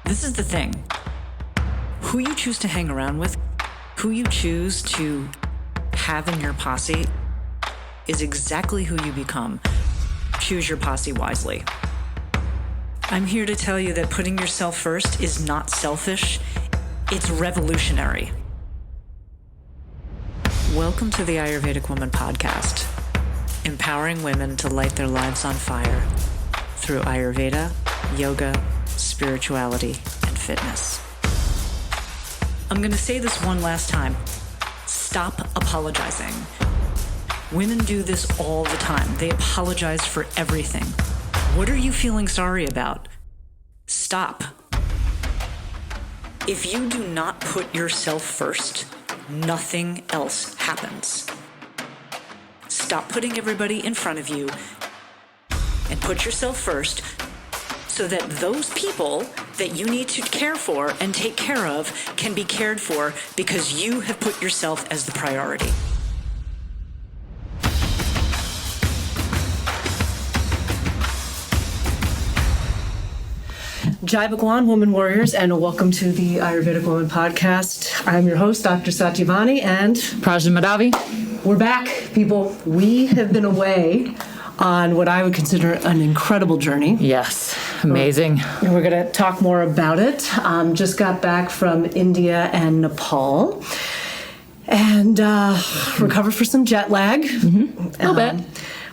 This is the thing. Who you choose to hang around with, who you choose to have in your posse, is exactly who you become. Choose your posse wisely. I'm here to tell you that putting yourself first is not selfish, it's revolutionary. Welcome to the Ayurvedic Woman podcast, empowering women to light their lives on fire through Ayurveda, yoga, spirituality, and fitness. I'm going to say this one last time. Stop apologizing. Women do this all the time. They apologize for everything. What are you feeling sorry about? Stop. If you do not put yourself first, nothing else happens. Stop putting everybody in front of you and put yourself first so that those people that you need to care for and take care of can be cared for because you have put yourself as the priority. Jai Bhagwan, Woman Warriors, and welcome to the Ayurvedic Woman podcast. I'm your host, Dr. Satyavani, and Prajna Madhavi. We're back, people. We have been away on what I would consider an incredible journey. Yes, amazing. And we're going to talk more about it. Just got back from India and Nepal, and recovered for some jet lag. A little bit.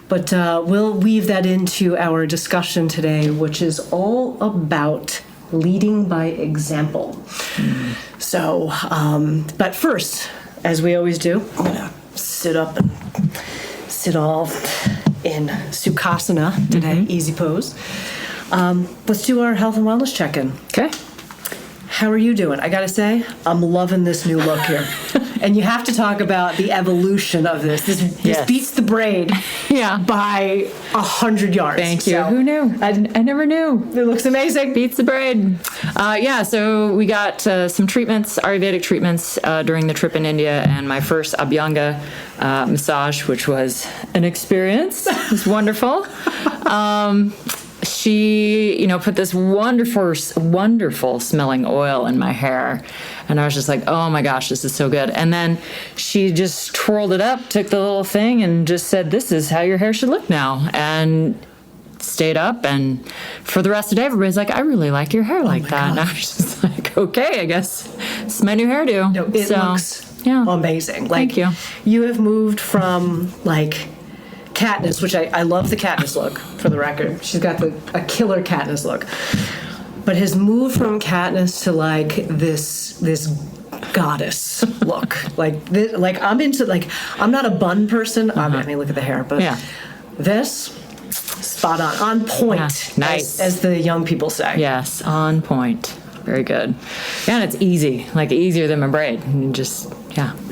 But we'll weave that into our discussion today, which is all about leading by example. So, but first, as we always do, I'm going to sit up and sit all in Sukhasana today, easy pose. Let's do our health and wellness check-in. Okay. How are you doing? I gotta say, I'm loving this new look here. And you have to talk about the evolution of this. This beats the braid by 100 yards. Thank you. So, who knew? I never knew. It looks amazing. Beats the braid. So we got some treatments, Ayurvedic treatments during the trip in India, and my first Abhyanga massage, which was an experience. It was wonderful. She, put this wonderful smelling oil in my hair. And I was just like, oh my gosh, this is so good. And then she just twirled it up, took the little thing and just said, this is how your hair should look now. And stayed up. And for the rest of the day, everybody's like, I really like your hair like that. God. And I was just like, okay, I guess it's my new hairdo. No, it looks amazing. Thank you. You have moved from Katniss, which I love the Katniss look, for the record. She's got a killer Katniss look. But has moved from Katniss to this goddess look. I'm into I'm not a bun person. I mean, look at the hair, but this spot on point. Yeah, nice. As the young people say. Yes, on point. Very good. Yeah, and it's easy, easier than my braid. And just,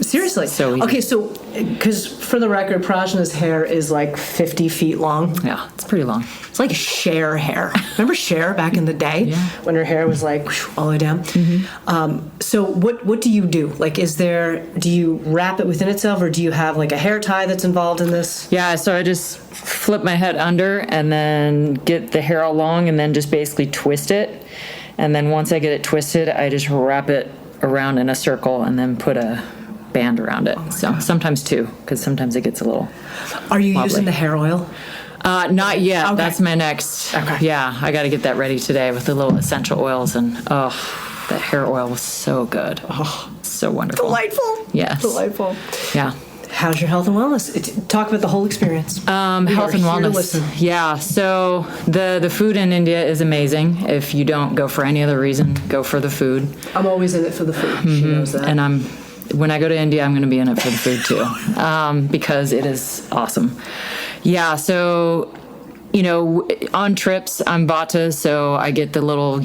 Seriously? So easy. Okay, so, because for the record, Prajna's hair is 50 feet long. Yeah, it's pretty long. It's like Cher hair. Remember Cher back in the day? Yeah. When her hair was all the way down? Mm-hmm. So what do you do? Do you wrap it within itself, or do you have a hair tie that's involved in this? Yeah, so I just flip my head under and then get the hair all long and then just basically twist it. And then once I get it twisted, I just wrap it around in a circle and then put a band around it. God. Sometimes two, because sometimes it gets a little Are you wobbly. using the hair oil? Not yet. Okay. That's my next. Okay. Yeah, I got to get that ready today with the little essential oils. And, the hair oil was so good. Oh, so wonderful. Delightful. Yes. Delightful. Yeah. How's your health and wellness? Talk about the whole experience. Health and wellness. Yeah. So the food in India is amazing. If you don't go for any other reason, go for the food. I'm always in it for the food. Mm-hmm. She knows that. And when I go to India, I'm going to be in it for the food too, because it is awesome. Yeah. So, on trips, I'm Vata, so I get the little,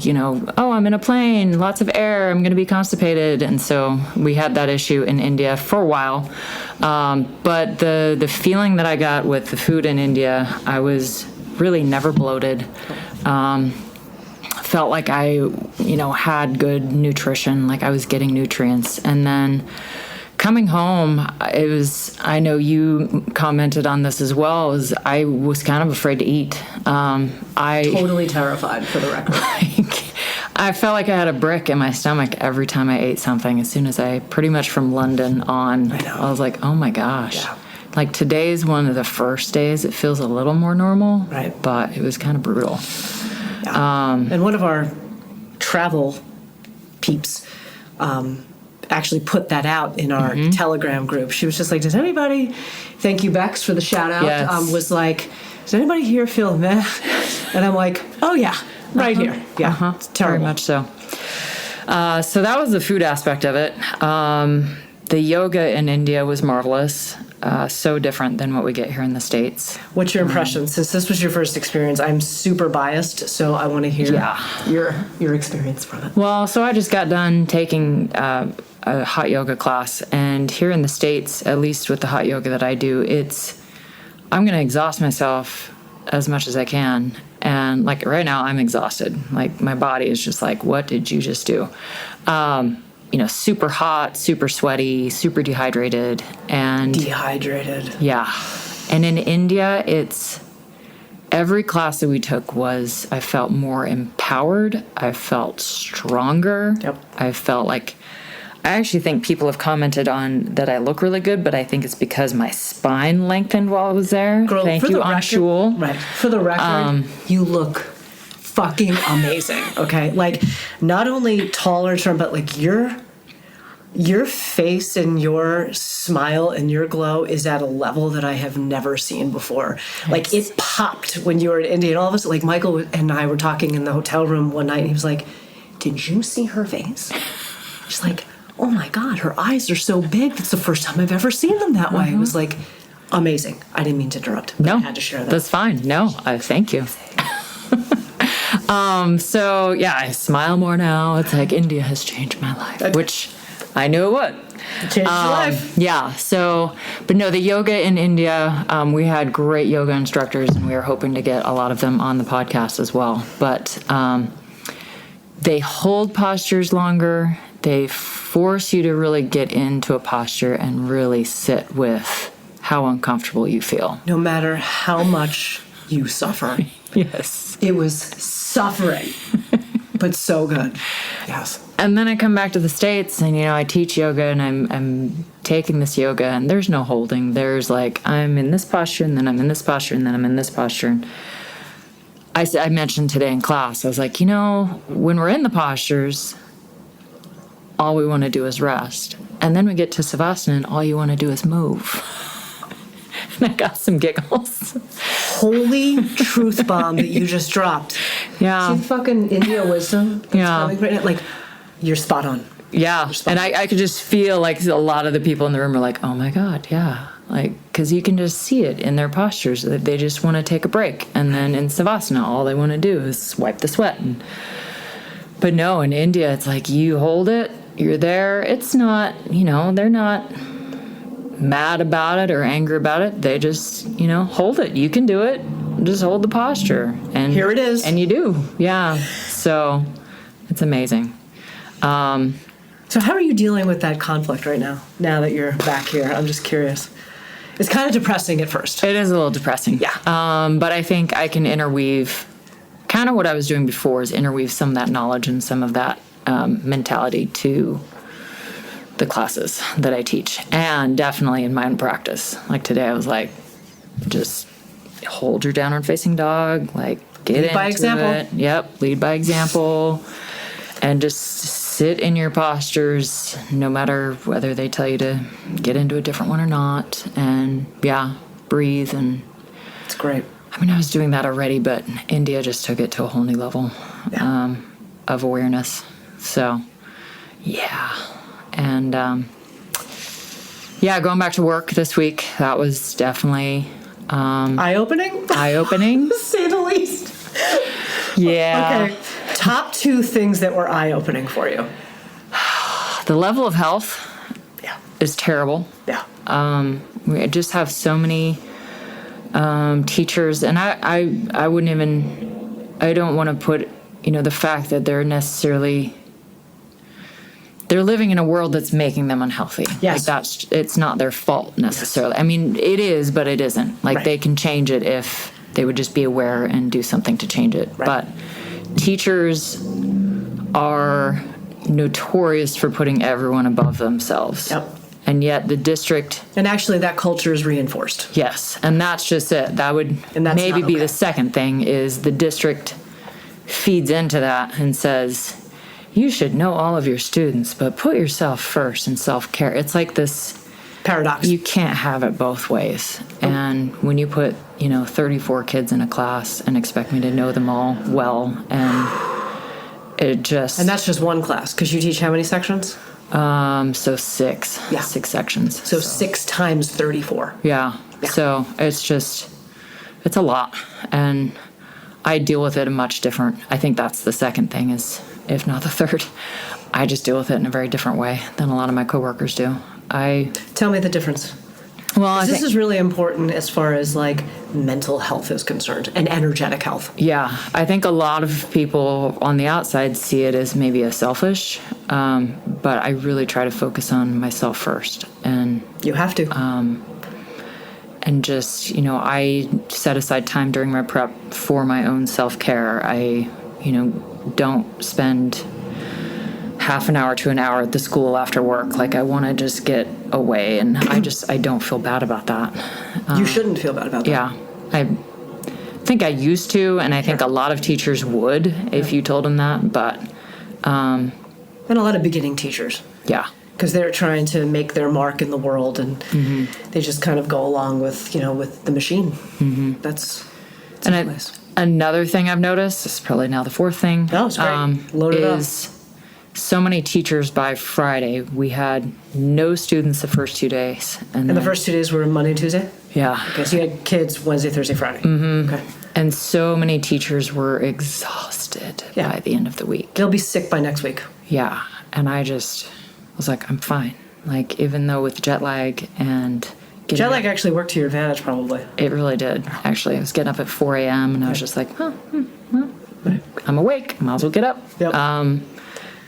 I'm in a plane, lots of air, I'm going to be constipated. And so we had that issue in India for a while. But the feeling that I got with the food in India, I was really never bloated. Felt like I, had good nutrition, like I was getting nutrients. And then coming home, I know you commented on this as well, I was kind of afraid to eat. Totally terrified, for the record. I felt like I had a brick in my stomach every time I ate something. As soon as pretty much from London on, I was like, oh my gosh. Yeah. Like today's one of the first days it feels a little more normal, Right. But it was kind of brutal. Yeah. And one of our travel peeps actually put that out in our Telegram group. She was just like, does anybody, thank you Bex for the shout out, Yes. was like, does anybody here feel meh? And I'm like, oh yeah, right here. Yeah, it's terrible. Very much so. So that was the food aspect of it. The yoga in India was marvelous. So different than what we get here in the States. What's your impression? Since this was your first experience, I'm super biased, so I want to hear your experience from it. Well, so I just got done taking a hot yoga class, and here in the States, at least with the hot yoga that I do, I'm going to exhaust myself as much as I can. And like right now, I'm exhausted. Like my body is just like, what did you just do? Super hot, super sweaty, super dehydrated. Dehydrated. Yeah. And in India, every class that we took I felt more empowered. I felt stronger. Yep. I felt like, I actually think people have commented on that I look really good, but I think it's because my spine lengthened while I was there. Girl, Thank for you, the record, Anshul. right. For the record, you look fucking amazing, okay? Like, not only taller, but like your face and your smile and your glow is at a level that I have never seen before. Like, it popped when you were in India. And all of us, like, Michael and I were talking in the hotel room one night, and he was like, did you see her face? She's like, oh my God, her eyes are so big. That's the first time I've ever seen them that way. It was like amazing. I didn't mean to interrupt, but No, I had to share that. that's fine. No, thank you. So yeah, I smile more now. It's like India has changed my life, which I knew it would. Changed your life. Yeah. So, but no, the yoga in India, we had great yoga instructors, and we were hoping to get a lot of them on the podcast as well. But they hold postures longer. They force you to really get into a posture and really sit with how uncomfortable you feel. No matter how much you suffer. Yes. It was suffering, but so good. Yes. And then I come back to the States, and I teach yoga, and I'm taking this yoga, and there's no holding. There's like, I'm in this posture, and then I'm in this posture, and then I'm in this posture. And I mentioned today in class, I was like, when we're in the postures, all we want to do is rest. And then we get to Savasana, and all you want to do is move. And I got some giggles. Holy truth bomb that you just dropped. Yeah. See the fucking India wisdom? That's coming right now? Like, you're spot on. Yeah. And I could just feel like a lot of the people in the room are like, oh my God, yeah. Like, because you can just see it in their postures that they just want to take a break. And then in Savasana, all they want to do is wipe the sweat. But no, in India, it's like you hold it, you're there. It's not, they're not mad about it or angry about it. They just, hold it. You can do it. Just hold the posture. And here it is. And you do. Yeah. So it's amazing. So how are you dealing with that conflict right now that you're back here? I'm just curious. It's kind of depressing at first. It is a little depressing. Yeah. But I think I can interweave, kind of what I was doing before is interweave some of that knowledge and some of that mentality to the classes that I teach, and definitely in my own practice. Like today I was like, just hold your downward facing dog, like get into by example. it. Yep, lead by example, and just sit in your postures no matter whether they tell you to get into a different one or not, and breathe. And it's great. I mean, I was doing that already, but India just took it to a whole new level of awareness. So and going back to work this week, that was definitely eye-opening. To say the least. Yeah. Okay. Top 2 things that were eye-opening for you. The level of health is terrible. Yeah. We just have so many teachers, and I wouldn't even, I don't want to put, the fact that they're living in a world that's making them unhealthy. Yes. Like it's not their fault necessarily. Yes. I mean, it is, but it isn't. Like they can change it if they would just be aware and do something to change it. Right. But teachers are notorious for putting everyone above themselves. Yep. And yet the district... And actually that culture is reinforced. Yes, and that's just it. That would maybe be the second thing, is the district feeds into that and says, you should know all of your students, but put yourself first in self-care. It's like this... paradox. You can't have it both ways. And when you put, 34 kids in a class and expect me to know them all well, and it just... And that's just one class, because you teach how many sections? So 6. Yeah. 6 sections. So 6 times 34. Yeah. So it's a lot. And I deal with it much different. I think that's the second thing, is, if not the third, I just deal with it in a very different way than a lot of my coworkers do. Tell me the difference. Well, this is really important as far as like mental health is concerned, and energetic health. Yeah, I think a lot of people on the outside see it as maybe a selfish, but I really try to focus on myself first. And you have to. And just, I set aside time during my prep for my own self-care. I, don't spend half an hour to an hour at the school after work. Like, I want to just get away, and I don't feel bad about that. You shouldn't feel bad about that. Yeah. I think I used to, and I think a lot of teachers would if you told them that, but... and a lot of beginning teachers. Yeah. Because they're trying to make their mark in the world, and they just kind of go along with, with the machine. Mm-hmm. That's another thing I've noticed, this is probably now the fourth thing. Oh, it's great. Load it up. So many teachers by Friday. We had no students the first 2 days. And the first 2 days were Monday and Tuesday? Yeah. Okay, so you had kids Wednesday, Thursday, Friday. Mm-hmm. Okay. And so many teachers were exhausted by the end of the week. They'll be sick by next week. Yeah. And I was like, I'm fine. Like, even though with jet lag and... Jet lag actually worked to your advantage, probably. It really did, actually. I was getting up at 4 a.m. and I was just like, well, I'm awake. Might as well get up. Yep.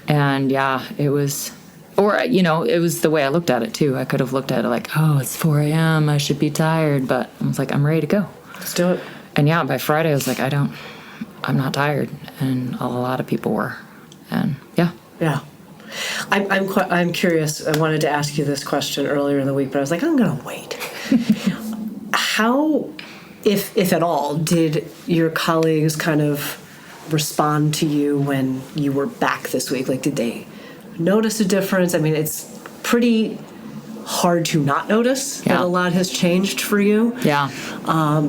And yeah, it was, it was the way I looked at it too. I could have looked at it like, oh, it's 4 a.m. I should be tired. But I was like, I'm ready to go. Let's do it. And yeah, by Friday, I was like, I'm not tired. And a lot of people were. And yeah. Yeah. I'm curious. I wanted to ask you this question earlier in the week, but I was like, I'm going to wait. How, if at all, did your colleagues kind of respond to you when you were back this week? Like, did they notice a difference? I mean, it's pretty hard to not notice that a lot has changed for you. Yeah.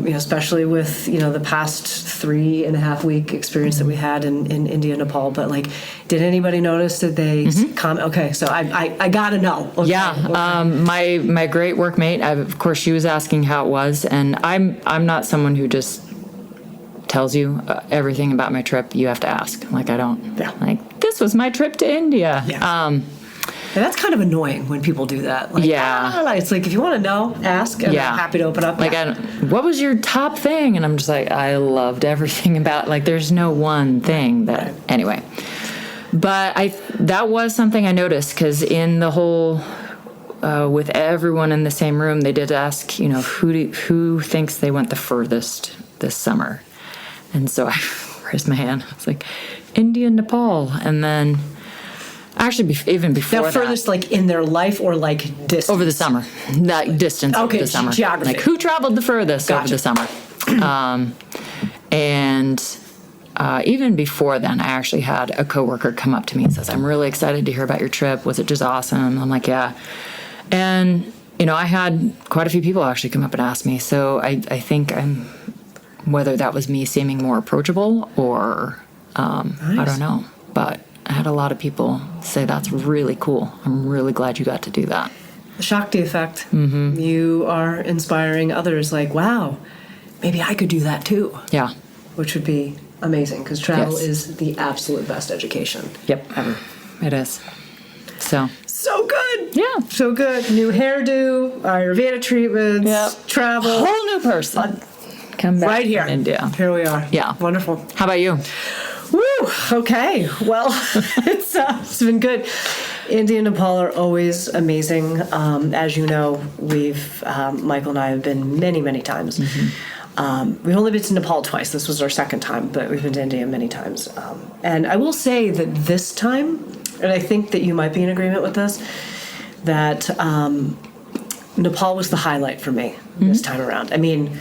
Especially with, the past 3.5 week experience that we had in India and Nepal. But like, did anybody notice? Did they comment? Okay, so I gotta know. Okay, yeah. Okay. My great workmate, of course, she was asking how it was, and I'm not someone who just tells you everything about my trip. You have to ask. Like, I don't. Yeah. Like, this was my trip to India. Yeah. And that's kind of annoying when people do that. Like, it's like, if you want to know, ask, and I'm happy to open up. Like, what was your top thing? And I'm just like, I loved everything about, like, there's no one thing that, anyway. But that was something I noticed, because in the whole, with everyone in the same room, they did ask, who thinks they went the furthest this summer? And so I raised my hand. I was like, India and Nepal. And then... Actually, even before that. Furthest, like, in their life, or like distance? Over the summer. That distance over the summer. Geography. Like, who traveled the furthest over the summer? Even before then, I actually had a coworker come up to me and says, I'm really excited to hear about your trip. Was it just awesome? I'm like, yeah. And, I had quite a few people actually come up and ask me. So I think whether that was me seeming more approachable or, nice. I don't know. But I had a lot of people say, that's really cool. I'm really glad you got to do that. The Shakti effect. Mm-hmm. You are inspiring others like, wow, maybe I could do that too. Yeah. Which would be amazing, because travel is the absolute best education. Yep. Ever. It is. So good. Yeah. So good. New hairdo, Ayurveda treatments, travel. Whole new person. Come back right here. from India. Here we are. Yeah. Wonderful. How about you? Woo! Okay. Well, it's been good. India and Nepal are always amazing. As you know, we've Michael and I have been many, many times. Mm-hmm. We've only been to Nepal twice. This was our second time, but we've been to India many times. And I will say that this time, and I think that you might be in agreement with this, that Nepal was the highlight for me this time around. I mean,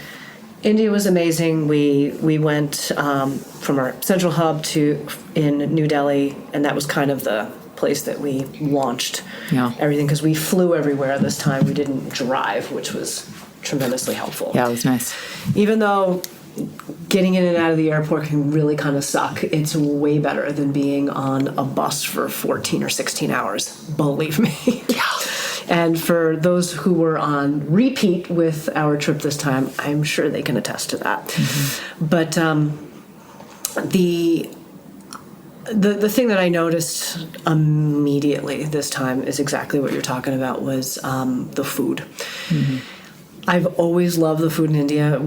India was amazing. We went from our central hub in New Delhi, and that was kind of the place that we launched everything, because we flew everywhere this time. We didn't drive, which was tremendously helpful. Yeah, it was nice. Even though getting in and out of the airport can really kind of suck, it's way better than being on a bus for 14 or 16 hours, believe me. Yeah. And for those who were on repeat with our trip this time, I'm sure they can attest to that. Mm-hmm. But the thing that I noticed immediately this time is exactly what you're talking about, was the food. Mm-hmm. I've always loved the food in India.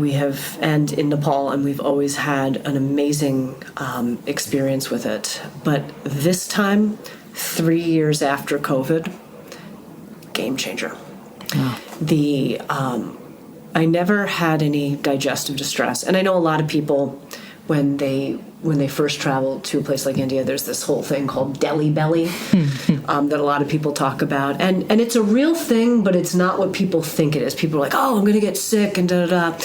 And in Nepal, and we've always had an amazing experience with it. But this time, 3 years after COVID, game changer. Oh. I never had any digestive distress, and I know a lot of people, when they first travel to a place like India, there's this whole thing called Delhi belly that a lot of people talk about, and it's a real thing, but it's not what people think it is. People are like, oh, I'm going to get sick and da da da.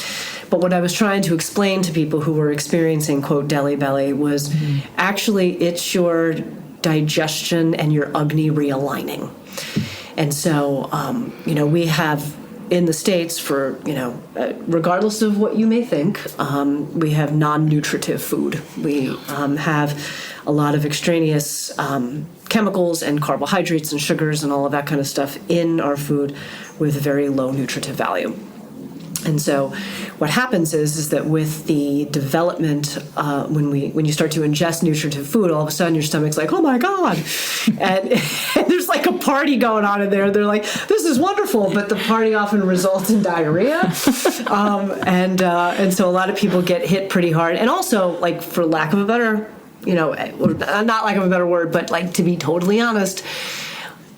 But what I was trying to explain to people who were experiencing, quote, Delhi belly was actually it's your digestion and your Agni realigning. And so, we have in the States, for, regardless of what you may think, we have non-nutritive food. We have a lot of extraneous chemicals and carbohydrates and sugars and all of that kind of stuff in our food with very low nutritive value. And so what happens is that with the development, when you start to ingest nutritive food, all of a sudden your stomach's like, oh my God. And there's like a party going on in there. They're like, this is wonderful, but the party often results in diarrhea. And so a lot of people get hit pretty hard. And also, like, for lack of a better, not lack of a better word, but like, to be totally honest,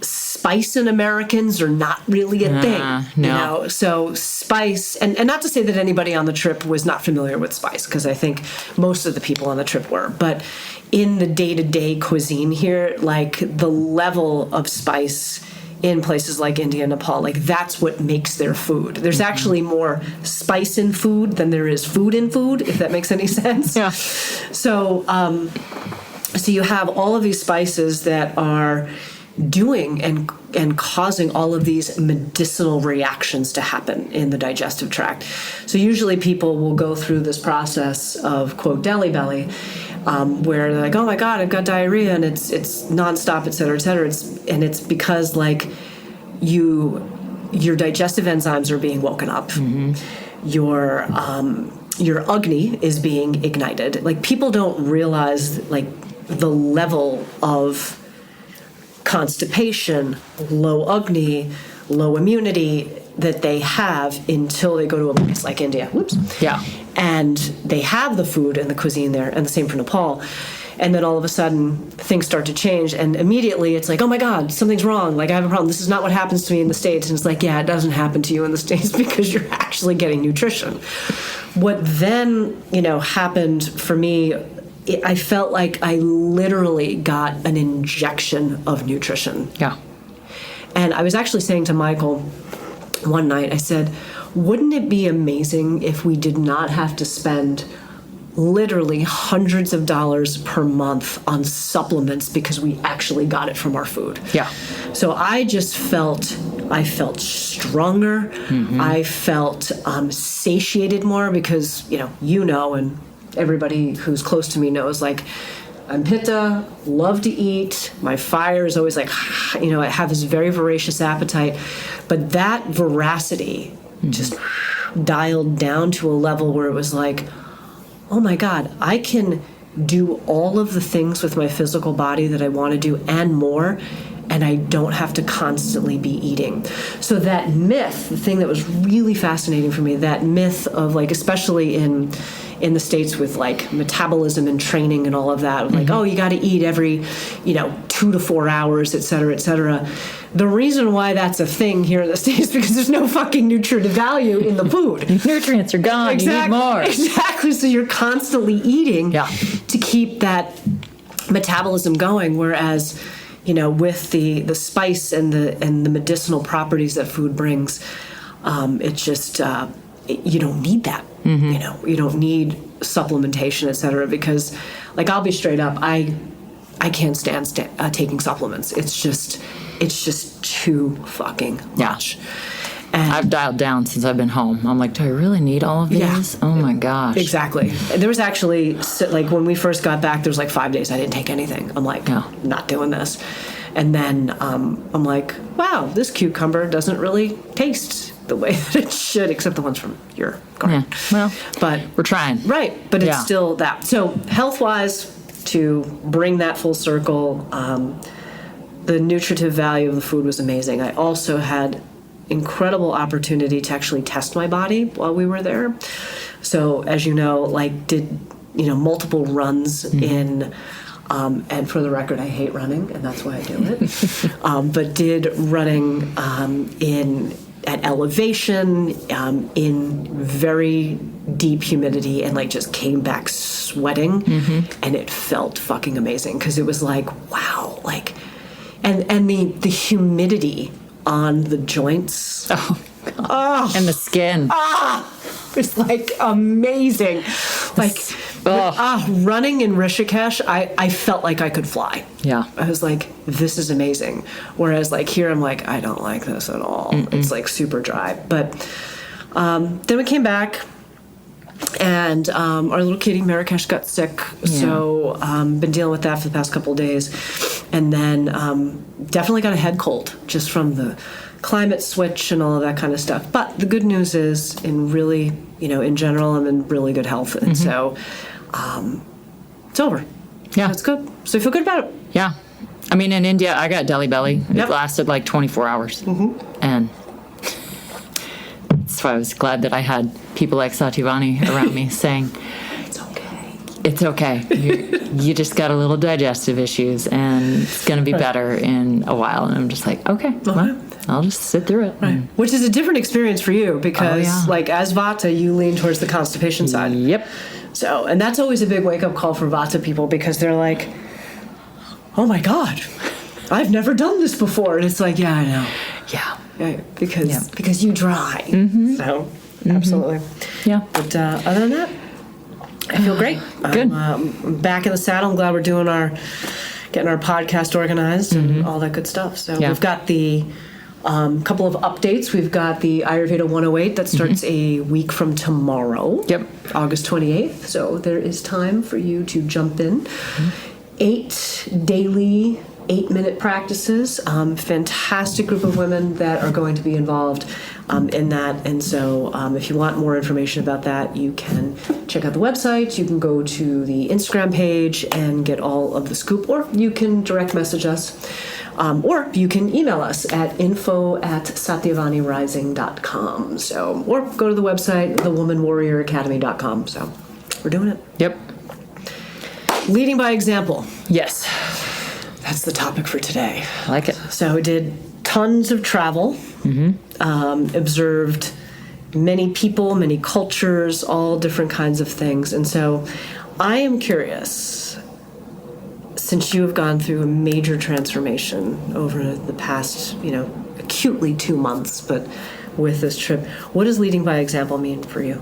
spice in Americans are not really a thing, no. So spice, and not to say that anybody on the trip was not familiar with spice, because I think most of the people on the trip were, but in the day-to-day cuisine here, like, the level of spice in places like India and Nepal, like, that's what makes their food. There's actually more spice in food than there is food in food, if that makes any sense. Yeah. So you have all of these spices that are doing and causing all of these medicinal reactions to happen in the digestive tract. So usually people will go through this process of, quote, Delhi belly, where they're like, oh my God, I've got diarrhea, and it's nonstop, et cetera, et cetera. It's because, like, your digestive enzymes are being woken up. Mm-hmm. Your Agni is being ignited. Like, people don't realize, like, the level of constipation, low Agni, low immunity that they have until they go to a place like India. Whoops. Yeah. And they have the food and the cuisine there, and the same for Nepal. And then all of a sudden, things start to change, and immediately it's like, oh my God, something's wrong. Like, I have a problem. This is not what happens to me in the States. And it's like, yeah, it doesn't happen to you in the States because you're actually getting nutrition. What then, happened for me, I felt like I literally got an injection of nutrition. Yeah. And I was actually saying to Michael one night, I said, wouldn't it be amazing if we did not have to spend literally hundreds of dollars per month on supplements because we actually got it from our food? Yeah. So I just felt stronger. Mm-hmm. I felt satiated more because, and everybody who's close to me knows, like, I'm Pitta, love to eat. My fire is always like, I have this very voracious appetite. But that voracity just dialed down to a level where it was like, oh my God, I can do all of the things with my physical body that I want to do and more, and I don't have to constantly be eating. So that myth, the thing that was really fascinating for me, that myth of, like, especially in in the States with like metabolism and training and all of that, like, oh, you got to eat every, 2 to 4 hours, et cetera, et cetera. The reason why that's a thing here in the States is because there's no fucking nutritive value in the food. Nutrients are gone. Exactly. You need more. Exactly. So you're constantly eating to keep that metabolism going, whereas with the spice and the medicinal properties that food brings, it's just you don't need that. You don't need supplementation, et cetera, because like I'll be straight up, I can't stand taking supplements. It's just too fucking much. And I've dialed down since I've been home. I'm like, do I really need all of these? Yeah. Oh my gosh. Exactly. There was actually, like, when we first got back, there was like 5 days I didn't take anything. I'm like, not doing this. And then I'm like, wow, this cucumber doesn't really taste the way that it should, except the ones from your garden. Yeah. Well, but we're trying. Right. But it's still that. So health-wise, to bring that full circle, the nutritive value of the food was amazing. I also had incredible opportunity to actually test my body while we were there. So as you know, like did multiple runs in and for the record, I hate running, and that's why I do it. But did running at elevation, in very deep humidity, and like just came back sweating, and it felt fucking amazing because it was like, wow, like, and the humidity on the joints. And the skin. It's like amazing. Like running in Rishikesh, I felt like I could fly. Yeah. I was like, this is amazing. Whereas like here, I'm like, I don't like this at all. It's like super dry. But then we came back, and our little kitty Marrakesh got sick. So been dealing with that for the past couple of days. And then definitely got a head cold just from the climate switch and all of that kind of stuff. But the good news is, in really, in general, I'm in really good health. And so it's over. Yeah. It's good. So I feel good about it. Yeah. I mean, in India, I got deli belly. It lasted like 24 hours. And that's why I was glad that I had people like Satyavani around me saying, it's okay. You just got a little digestive issues, and it's going to be better in a while. And I'm just like, okay, well, I'll just sit through it. Right. Which is a different experience for you because, like, as Vata, you lean towards the constipation side. Yep. So, and that's always a big wake-up call for Vata people because they're like, oh my God, I've never done this before. And it's like, yeah, I know. Yeah. Because you dry. So, absolutely. Yeah. But other than that, I feel great. Good. I'm back in the saddle. I'm glad we're doing getting our podcast organized and all that good stuff. So we've got the couple of updates. We've got the Ayurveda 108 that starts a week from tomorrow. Yep. August 28th. So there is time for you to jump in. 8 daily 8-minute practices. Fantastic group of women that are going to be involved in that. And so if you want more information about that, you can check out the website. You can go to the Instagram page and get all of the scoop, or you can direct message us. Or you can email us at info@satyavanirising.com. So, or go to the website, thewomanwarrioracademy.com. So we're doing it. Yep. Leading by example. Yes. That's the topic for today. I like it. So we did tons of travel, observed many people, many cultures, all different kinds of things. And so I am curious, since you have gone through a major transformation over the past, acutely 2 months, but with this trip, what does leading by example mean for you?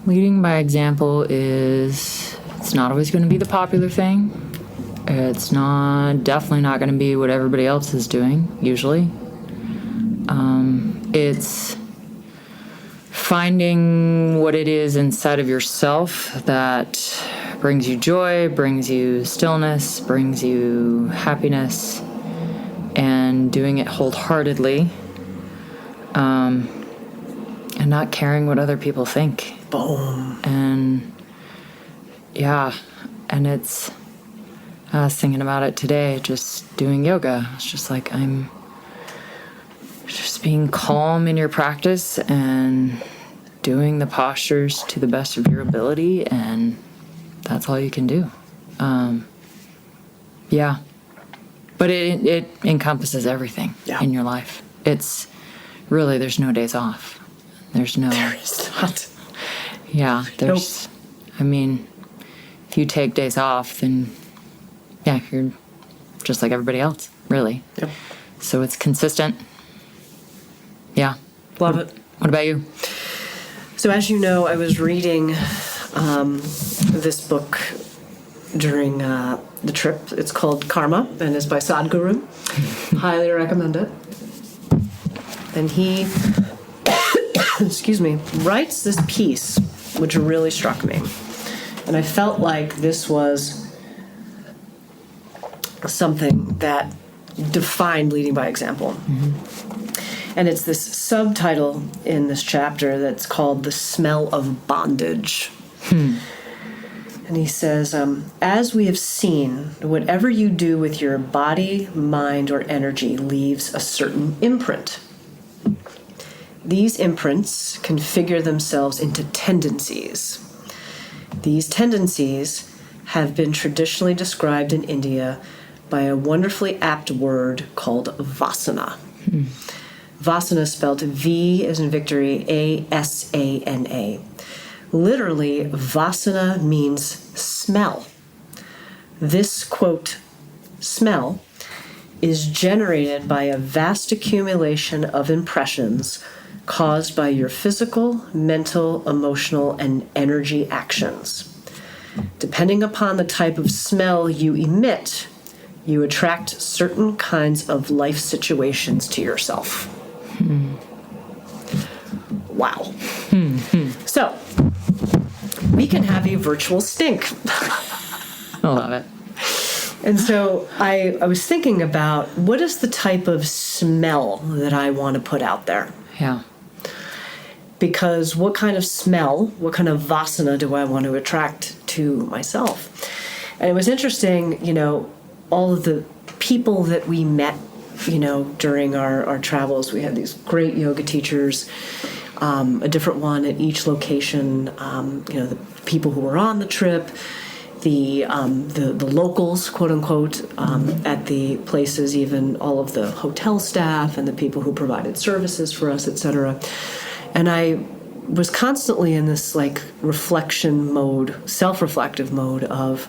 Leading by example it's not always going to be the popular thing. It's definitely not going to be what everybody else is doing, usually. It's finding what it is inside of yourself that brings you joy, brings you stillness, brings you happiness, and doing it wholeheartedly, and not caring what other people think. Boom. And and I was thinking about it today, just doing yoga. It's just like I'm just being calm in your practice and doing the postures to the best of your ability, and that's all you can do. Yeah. But it encompasses everything in your life. It's really, there's no days off. There is not. Yeah, there's, I mean, if you take days off, then, yeah, you're just like everybody else, really. Yep. So it's consistent. Yeah. Love it. What about you? So as you know, I was reading this book during the trip. It's called Karma, and it's by Sadhguru. Highly recommend it. And he, excuse me, writes this piece, which really struck me. And I felt like this was something that defined leading by example. Mm-hmm. And it's this subtitle in this chapter that's called The Smell of Bondage. And he says, as we have seen, whatever you do with your body, mind, or energy leaves a certain imprint. These imprints configure themselves into tendencies. These tendencies have been traditionally described in India by a wonderfully apt word called Vasana. Vasana spelled V as in victory, A-S-A-N-A. Literally, Vasana means smell. This, quote, smell is generated by a vast accumulation of impressions caused by your physical, mental, emotional, and energy actions. Depending upon the type of smell you emit, you attract certain kinds of life situations to yourself. Wow. So, we can have a virtual stink. I love it. And so I was thinking about what is the type of smell that I want to put out there? Yeah. Because what kind of smell, what kind of vasana do I want to attract to myself? And it was interesting, you know, all of the people that we met, you know, during our travels. We had these great yoga teachers, a different one at each location, you know, the people who were on the trip, the locals, quote unquote, at the places, even all of the hotel staff and the people who provided services for us, etc. And I was constantly in this like reflection mode, self-reflective mode of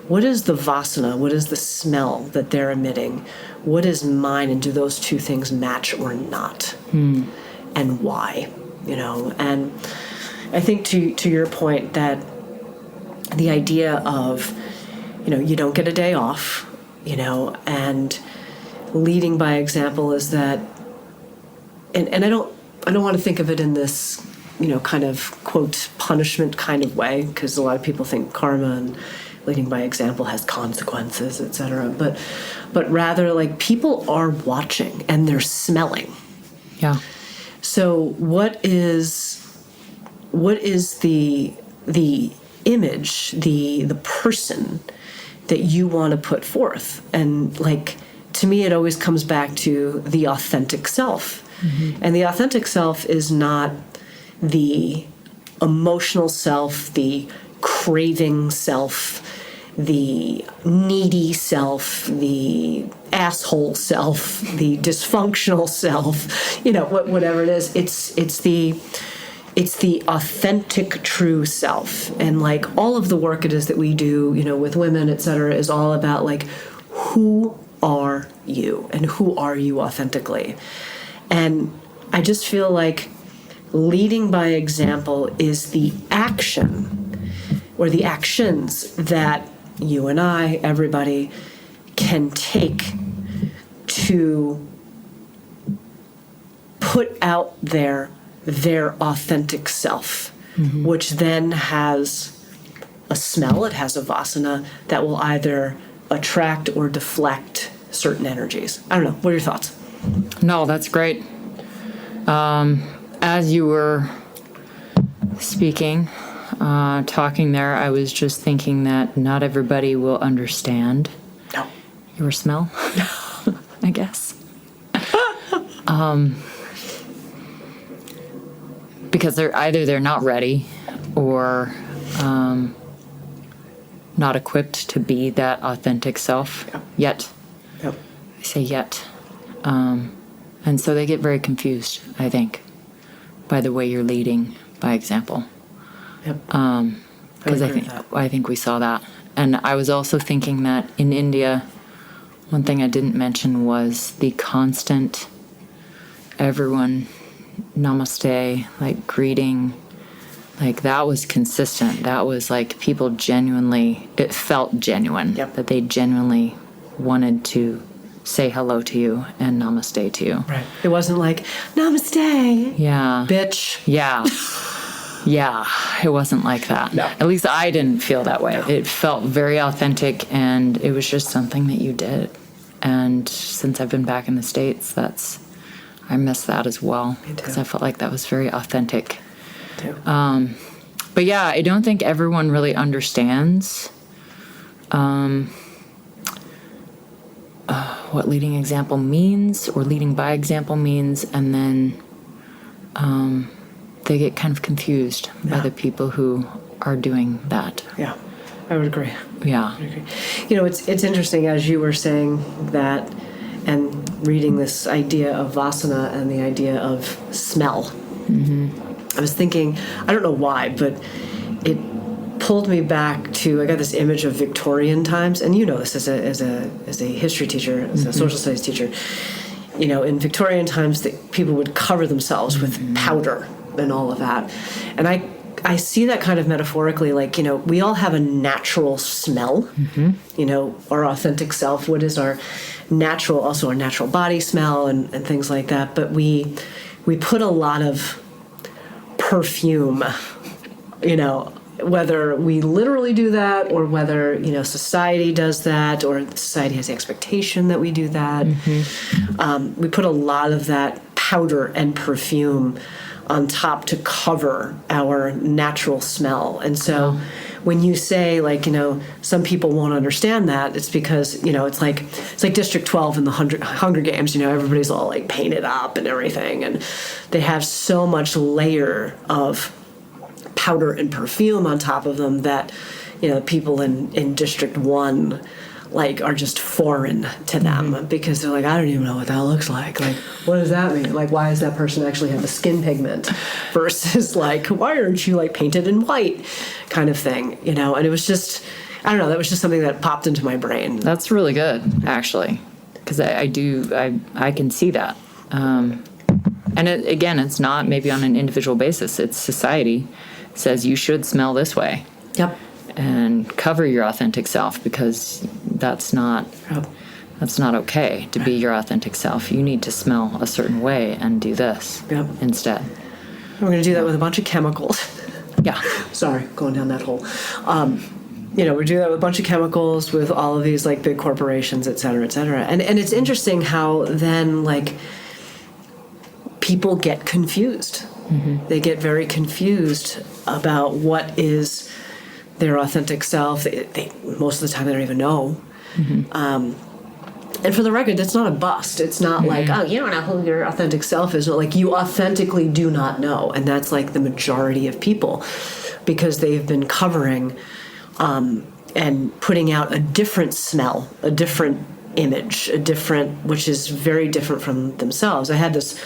what is the vasana, what is the smell that they're emitting, what is mine, and do those two things match or not, and why, you know? And I think to your point that the idea of, you know, you don't get a day off, you know, and leading by example is that, and I don't want to think of it in this, you know, kind of quote punishment kind of way, because a lot of people think karma and leading by example has consequences, etc. But rather like people are watching and they're smelling. Yeah. So what is the image, the person that you want to put forth? And like, to me, it always comes back to the authentic self. Mm-hmm. And the authentic self is not the emotional self, the craving self, the needy self, the asshole self, the dysfunctional self, you know, whatever it is. It's the authentic true self. And like all of the work it is that we do, you know, with women, et cetera, is all about like, who are you and who are you authentically? And I just feel like leading by example is the action or the actions that you and I, everybody, can take to put out their authentic self, which then has a smell, it has a vasana that will either attract or deflect certain energies. I don't know. What are your thoughts? No, that's great. As you were speaking, talking there, I was just thinking that not everybody will understand No. your smell, I guess. because they're not ready or not equipped to be that authentic self yet. Yep. I say yet. And so they get very confused, I think, by the way you're leading by example. Yep. Because I think we saw that. And I was also thinking that in India, one thing I didn't mention was the constant everyone namaste, like greeting, like that was consistent. That was like people genuinely, it felt genuine, that they genuinely wanted to say hello to you and namaste to you. Right. It wasn't like, namaste. Yeah. Bitch. Yeah. Yeah. It wasn't like that. No. At least I didn't feel that way. No. It felt very authentic, and it was just something that you did. And since I've been back in the States, I miss that as well, because I felt like that was very authentic. Me too. But yeah, I don't think everyone really understands what leading example means, or leading by example means, and then they get kind of confused by the people who are doing that. Yeah, I would agree. Yeah. I would agree. You know, it's interesting as you were saying that and reading this idea of Vasana and the idea of smell. Mm-hmm. I was thinking, I don't know why, but it pulled me back to, I got this image of Victorian times, and you know this as a history teacher, as a social studies teacher. You know, in Victorian times, people would cover themselves with powder and all of that. And I see that kind of metaphorically, like, you know, we all have a natural smell, you know, our authentic self, what is our natural, also our natural body smell and things like that. But we put a lot of perfume, you know, whether we literally do that or whether, you know, society does that or society has the expectation that we do that. We put a lot of that powder and perfume on top to cover our natural smell. And so when you say, like, you know, some people won't understand that, it's because, you know, it's like District 12 in the Hunger Games, you know, everybody's all like painted up and everything, and they have so much layer of powder and perfume on top of them that, you know, people in District 1 like are just foreign to them because they're like, I don't even know what that looks like. Like, what does that mean? Like, why does that person actually have a skin pigment versus like, why aren't you like painted in white kind of thing, you know? And it was just, I don't know, that was just something that popped into my brain. That's really good, actually, because I can see that. And again, it's not maybe on an individual basis. It's society says you should smell this way. Yep. And cover your authentic self, because that's not okay to be your authentic self. You need to smell a certain way and do this instead. We're going to do that with a bunch of chemicals. Yeah. Sorry, going down that hole. You know, we do that with a bunch of chemicals with all of these like big corporations, et cetera, et cetera. And it's interesting how then like people get confused. They get very confused about what is their authentic self. They most of the time they don't even know. And for the record, that's not a bust. It's not like, oh, you don't know who your authentic self is. No, like, you authentically do not know. And that's like the majority of people, because they've been covering and putting out a different smell, a different image, which is very different from themselves. I had this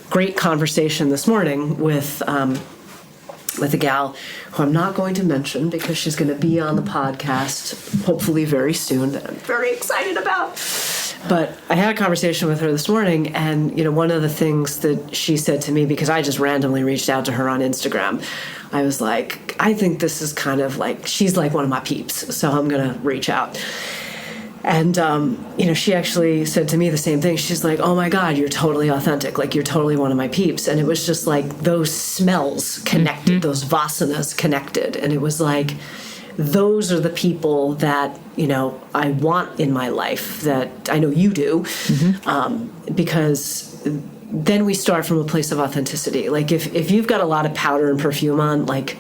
great conversation this morning with a gal who I'm not going to mention because she's going to be on the podcast hopefully very soon, that I'm very excited about. But I had a conversation with her this morning, and you know, one of the things that she said to me, because I just randomly reached out to her on Instagram, I was like, I think this is kind of like, she's like one of my peeps, so I'm going to reach out. And, you know, she actually said to me the same thing. She's like, oh my God, you're totally authentic. Like, you're totally one of my peeps. And it was just like those smells connected, those vasanas connected. And it was like, those are the people that, you know, I want in my life, that I know you do, because then we start from a place of authenticity. Like, if you've got a lot of powder and perfume on, like,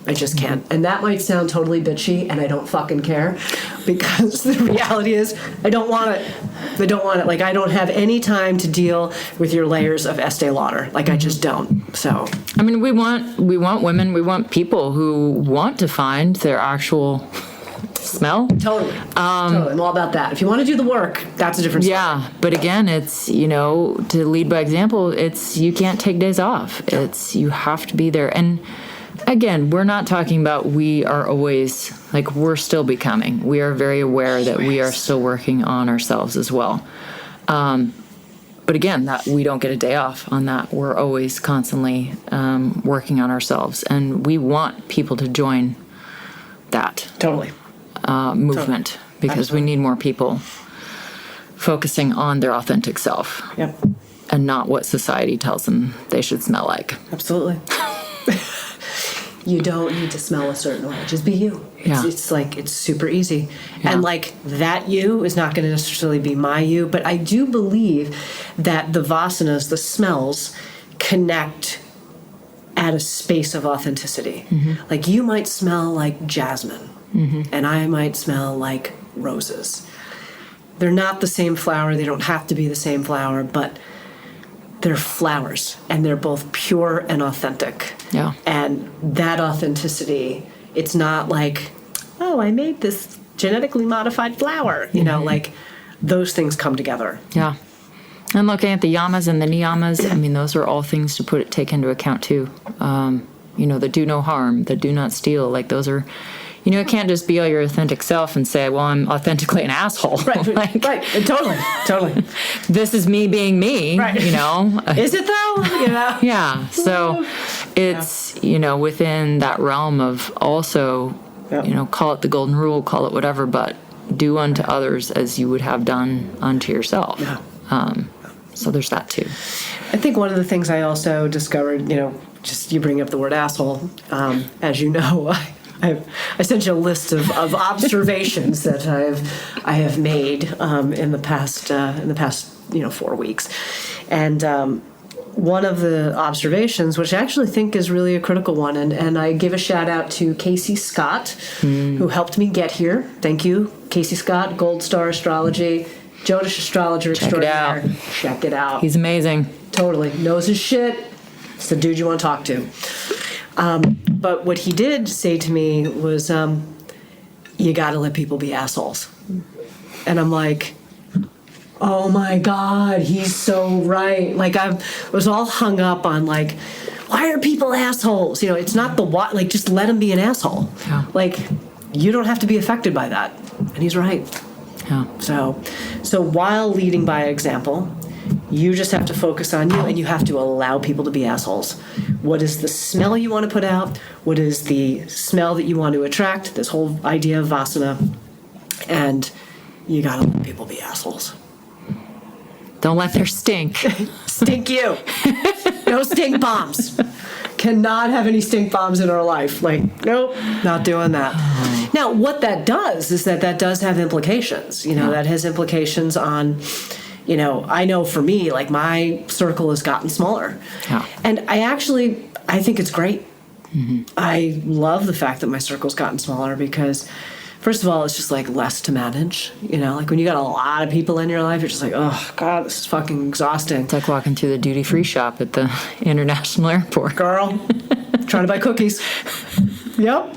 I just can't. And that might sound totally bitchy, and I don't fucking care, because the reality is I don't want it. They don't want it. Like, I don't have any time to deal with your layers of Estee Lauder. Like, I just don't. So, I mean, we want women, we want people who want to find their actual smell. totally. I'm all about that. If you want to do the work, that's a different story. Yeah, but again, it's, to lead by example, it's, you can't take days off. It's, you have to be there. And again, we're not talking about we are always, like, we're still becoming. We are very aware that we are still working on ourselves as well. But again, that we don't get a day off on that. We're always constantly working on ourselves. And we want people to join that Totally. movement because we need more people focusing on their authentic self. Yep. And not what society tells them they should smell like. Absolutely. You don't need to smell a certain way. Just be you. It's like, it's super easy. Yeah. And like, that you is not going to necessarily be my you, but I do believe that the vasanas, the smells, connect at a space of authenticity. Like, you might smell like jasmine, and I might smell like roses. They're not the same flower. They don't have to be the same flower, but they're flowers, and they're both pure and authentic. Yeah. And that authenticity, it's not like, oh, I made this genetically modified flower. Like, those things come together. Yeah. And looking at the yamas and the niyamas, I mean, those are all things to take into account too. That do no harm, that do not steal. Like, those are, it can't just be your authentic self and say, well, I'm authentically an asshole. Right, right. Totally. This is me being me, Right. Is it though? Yeah. So it's, within that realm of also, call it the golden rule, call it whatever, but do unto others as you would have done unto yourself. Yeah. So there's that too. I think one of the things I also discovered, just you bring up the word asshole, as you know, I sent you a list of observations that I have made in the past 4 weeks, and one of the observations, which I actually think is really a critical one, and I give a shout out to Casey Scott, who helped me get here. Thank you, Casey Scott, Gold Star Astrology, Jodish astrologer extraordinaire. Check it out. He's amazing. Totally knows his shit. It's the dude you want to talk to. But what he did say to me was, you got to let people be assholes. And I'm like, oh my God, he's so right. Like, I was all hung up on, like, why are people assholes? It's not the what, like, just let them be an asshole. Yeah. Like, you don't have to be affected by that. And he's right. Yeah. So while leading by example, you just have to focus on you, and you have to allow people to be assholes. What is the smell you want to put out? What is the smell that you want to attract? This whole idea of Vasana. And you gotta let people be assholes. Don't let their stink. Stink you. No stink bombs. Cannot have any stink bombs in our life. Like, nope, not doing that. Now, what that does is that does have implications. That has implications on... I know for me, like, my circle has gotten smaller. Yeah. And I think it's great. I love the fact that my circle's gotten smaller because, first of all, it's just, like, less to manage. Like, when you got a lot of people in your life, you're just like, oh, God, this is fucking exhausting. It's like walking through the duty-free shop at the international airport. Girl, trying to buy cookies. Yep.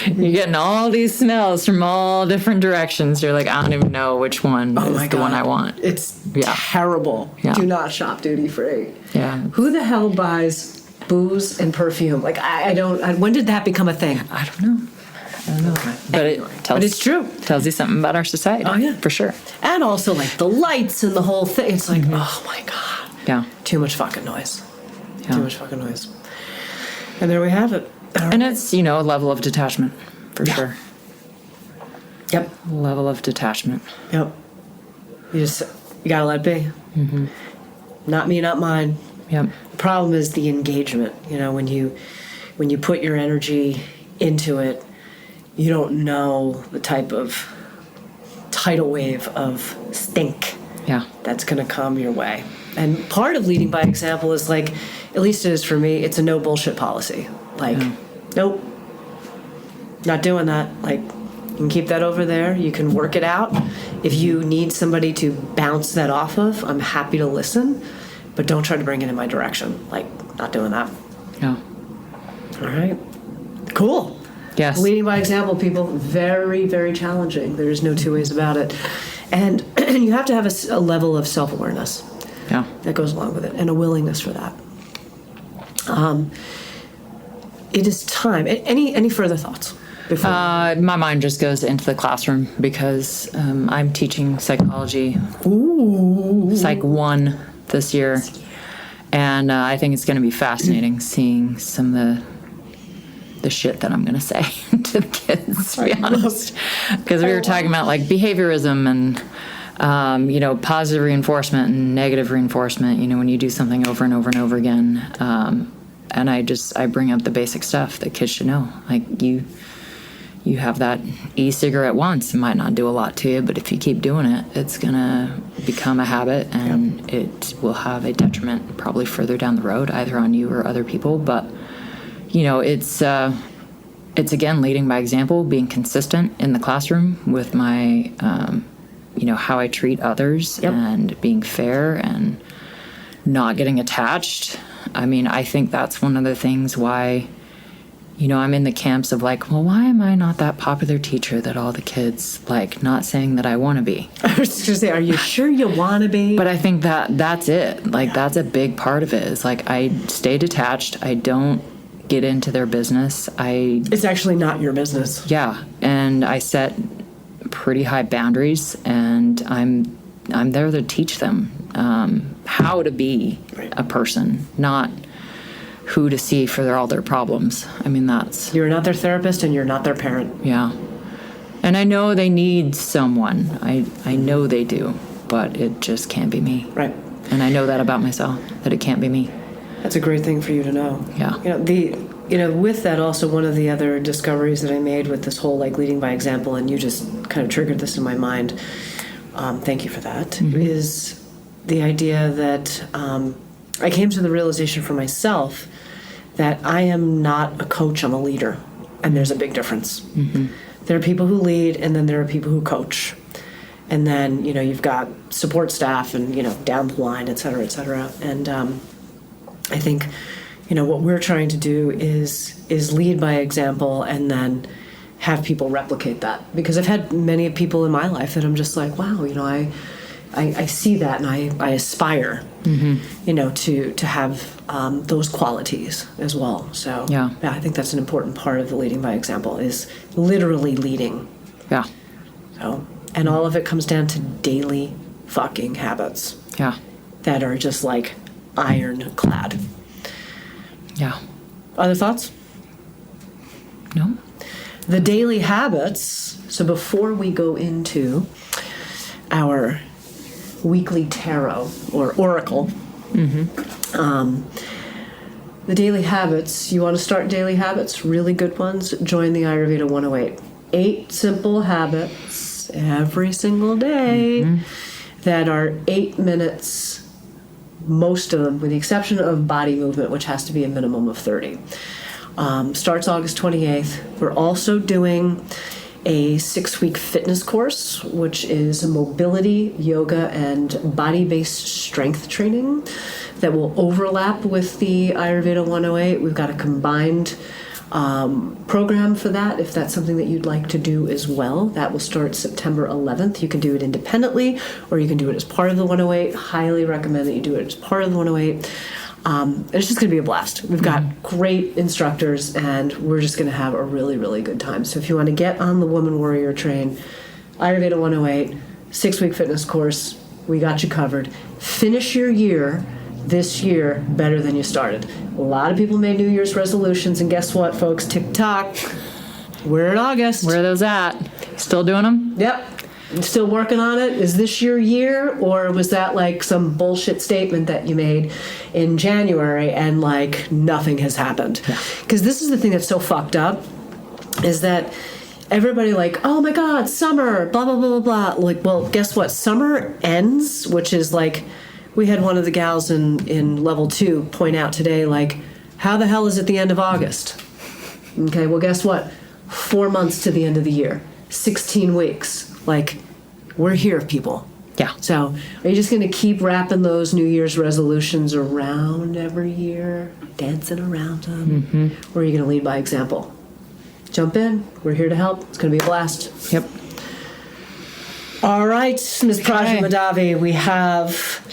You're getting all these smells from all different directions. You're like, I don't even know which one is the one I want. It's terrible. Yeah. Do not shop duty free. Yeah. Who the hell buys booze and perfume? Like, I don't. When did that become a thing? I don't know. But it's true. Tells you something about our society. Oh, yeah. For sure. And also, like, the lights and the whole thing. It's like, oh my God. Yeah. Too much fucking noise. Yeah. Too much fucking noise. And there we have it. And it's, a level of detachment, for sure. Yep. Level of detachment. Yep. You gotta let it be. Not me, not mine. Yep. The problem is the engagement. When you put your energy into it, you don't know the type of tidal wave of stink that's gonna come your way. And part of leading by example is, like, at least it is for me, it's a no bullshit policy. Like, nope, not doing that. Like, can keep that over there. You can work it out. If you need somebody to bounce that off of, I'm happy to listen, but don't try to bring it in my direction. Like, not doing that. Yeah. All right. Cool. Yes. Leading by example, people, very, very challenging. There's no two ways about it. And you have to have a level of self-awareness that goes along with it, and a willingness for that. It is time. Any further thoughts? My mind just goes into the classroom because I'm teaching psychology, Psych 1 this year. And I think it's going to be fascinating seeing some of the shit that I'm going to say to the kids, to be honest. Because we were talking about like behaviorism and, positive reinforcement and negative reinforcement, when you do something over and over and over again. And I bring up the basic stuff that kids should know. Like you have that e-cigarette once, it might not do a lot to you, but if you keep doing it, it's going to become a habit, and it will have a detriment probably further down the road, either on you or other people. But, it's again, leading by example, being consistent in the classroom with my, how I treat others and being fair and not getting attached. I mean, I think that's one of the things why, I'm in the camps of like, well, why am I not that popular teacher that all the kids like? Not saying that I want to be. I was just going to say, are you sure you want to be? But I think that's it. Like, that's a big part of it is like, I stay detached. I don't get into their business. It's actually not your business. Yeah. And I set pretty high boundaries, and I'm there to teach them how to be a person, not who to see for all their problems. I mean, you're not their therapist, and you're not their parent. Yeah. And I know they need someone. I know they do, but it just can't be me. Right. And I know that about myself, that it can't be me. That's a great thing for you to know. Yeah. With that, also one of the other discoveries that I made with this whole like leading by example, and you just kind of triggered this in my mind. Thank you for that. Is the idea that I came to the realization for myself that I am not a coach, I'm a leader. And there's a big difference. There are people who lead, and then there are people who coach. And then, you've got support staff and, down the line, et cetera, et cetera. And I think, what we're trying to do is lead by example, and then have people replicate that. Because I've had many people in my life that I'm just like, wow, I see that, and I aspire, to have those qualities as well. So yeah, I think that's an important part of the leading by example, is literally leading. Yeah. So, and all of it comes down to daily fucking habits. Yeah. That are just like ironclad. Yeah. Other thoughts? No. The daily habits. So before we go into our weekly tarot or oracle, the daily habits, you want to start daily habits, really good ones, join the Ayurveda 108. 8 simple habits every single day that are 8 minutes, most of them, with the exception of body movement, which has to be a minimum of 30. Starts August 28th. We're also doing a 6-week fitness course, which is mobility, yoga, and body-based strength training that will overlap with the Ayurveda 108. We've got a combined program for that, if that's something that you'd like to do as well. That will start September 11th. You can do it independently, or you can do it as part of the 108. Highly recommend that you do it as part of the 108. It's just going to be a blast. We've got great instructors, and we're just going to have a really, really good time. So if you want to get on the Woman Warrior train, Ayurveda 108, 6-week fitness course, we got you covered. Finish your year this year better than you started. A lot of people made New Year's resolutions, and guess what, folks? Tick-tock. We're in August. Where are those at? Still doing them? Yep. I'm still working on it. Is this your year, or was that like some bullshit statement that you made in January and like nothing has happened? Because this is the thing that's so fucked up, is that everybody like, oh my God, summer, blah, blah, blah, blah, blah. Like, well, guess what? Summer ends, which is like, we had one of the gals in level 2 point out today, like, how the hell is it the end of August? Okay, well, guess what? 4 months to the end of the year. 16 weeks. Like, we're here, people. Yeah. So, are you just going to keep wrapping those New Year's resolutions around every year, dancing around them? Or are you going to lead by example? Jump in. We're here to help. It's going to be a blast. Yep. All right, Ms. Prajna Madhavi, we have...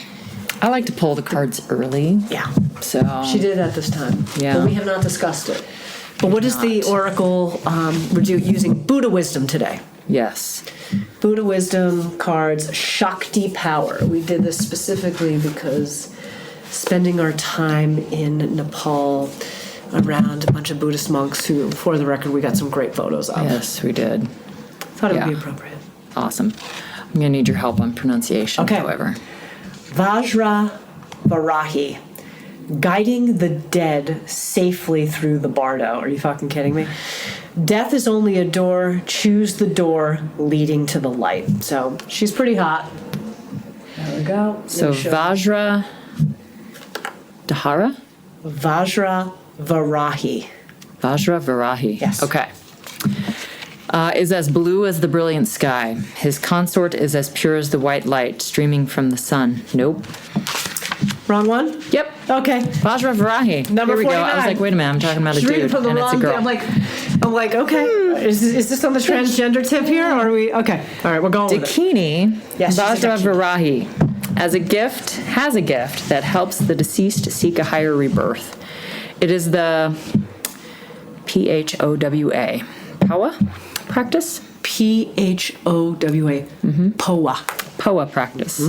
I like to pull the cards early. Yeah. So She did that this time. Yeah. But we have not discussed it. But what is the oracle? We're using Buddha wisdom today. yes. Buddha wisdom cards, Shakti power. We did this specifically because spending our time in Nepal around a bunch of Buddhist monks who, for the record, we got some great photos of. Yes, we did. Thought it would Yeah. be appropriate. Awesome. I'm going to need your help on pronunciation, Okay. however. Vajra Varahi, guiding the dead safely through the bardo. Are you fucking kidding me? Death is only a door. Choose the door leading to the light. So she's pretty hot. There we go. So Vajra Dahara? Vajra Varahi. Vajra Varahi. Yes. Okay. Is as blue as the brilliant sky. His consort is as pure as the white light streaming from the sun. Nope. Wrong one? Yep. Okay. Vajra Varahi. Number Here we go. 49. I was like, wait a minute, I'm talking about a She's reading dude, from the and it's a wrong girl. thing. I'm like, okay. Is this on the transgender tip here, or are we? Okay. All right, we're going with it. Dakini, Yes, she's a Vajra Dakini. Varahi, has a gift that helps the deceased seek a higher rebirth. It is the PHOWA, Powa practice? PHOWA. POA. Poa practice.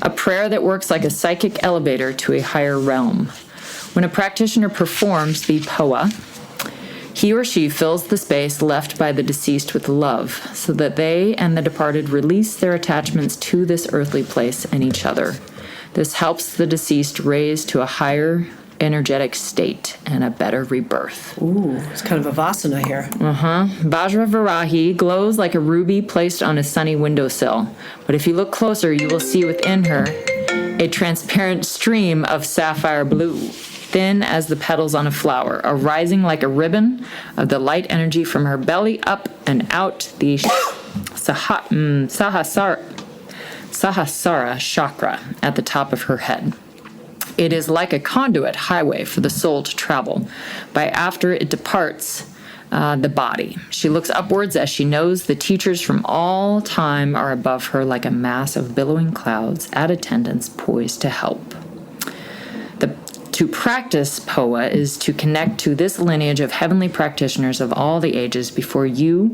A prayer that works like a psychic elevator to a higher realm. When a practitioner performs the Poa, he or she fills the space left by the deceased with love, so that they and the departed release their attachments to this earthly place and each other. This helps the deceased raise to a higher energetic state and a better rebirth. Ooh, it's kind of a Vasana here. Vajra Varahi glows like a ruby placed on a sunny windowsill, but if you look closer, you will see within her a transparent stream of sapphire blue, thin as the petals on a flower, arising like a ribbon of the light energy from her belly up and out the Sahasrara chakra at the top of her head. It is like a conduit highway for the soul to travel by after it departs the body. She looks upwards as she knows the teachers from all time are above her like a mass of billowing clouds at attendance poised to help. To practice Poa is to connect to this lineage of heavenly practitioners of all the ages before you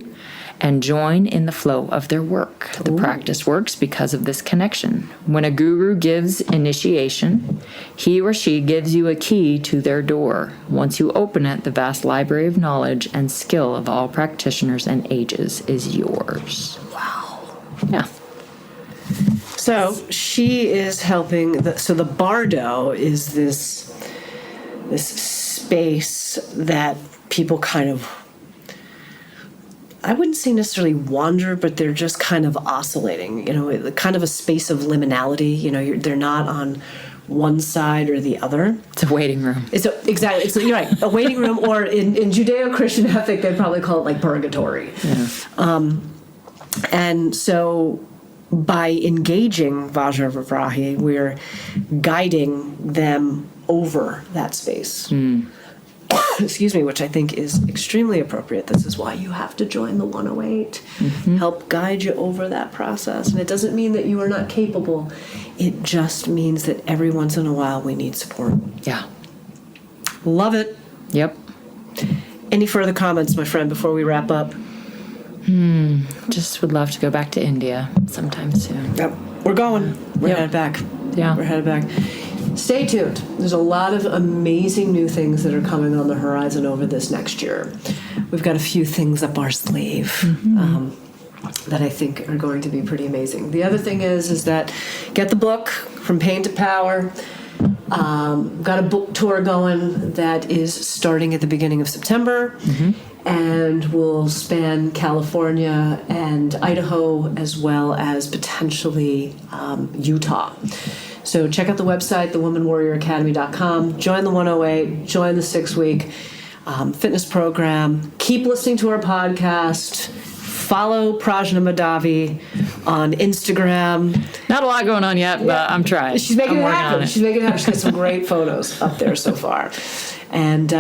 and join in the flow of their work. The practice works because of this connection. When a guru gives initiation, he or she gives you a key to their door. Once you open it, the vast library of knowledge and skill of all practitioners and ages is yours. Wow. Yeah. So she is helping. The bardo is this space that people kind of, I wouldn't say necessarily wander, but they're just kind of oscillating. You know, kind of a space of liminality. You know, they're not on one side or the other. It's a waiting room. You're right, a waiting room, or in Judeo-Christian ethic, they'd probably call it like purgatory. Yeah. And so by engaging Vajra Varahi, we're guiding them over that space. Excuse me, which I think is extremely appropriate. This is why you have to join the 108. Help guide you over that process. And it doesn't mean that you are not capable. It just means that every once in a while we need support. Yeah. Love it. Yep. Any further comments, my friend, before we wrap up? Just would love to go back to India sometime soon. Yep. We're going. We're Yep. headed back. Yeah. We're headed back. Stay tuned. There's a lot of amazing new things that are coming on the horizon over this next year. We've got a few things up our sleeve that I think are going to be pretty amazing. The other thing is that get the book, From Pain to Power. Got a book tour going that is starting at the beginning of September. And will span California and Idaho, as well as potentially Utah. So check out the website, thewomanwarrioracademy.com. Join the 108. Join the 6-week fitness program. Keep listening to our podcast. follow Prajna Madhavi on Instagram. Not a lot going on yet, but I'm trying. She's making I'm it working happen. on it. She's making it happen. She's got some great photos up there so far. And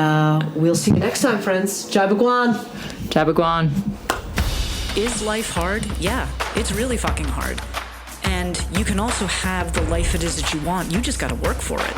we'll see you next time, friends. Jai Bhagwan. Jai Bhagwan. Is life hard? Yeah, it's really fucking hard. And you can also have the life it is that you want. You just got to work for it.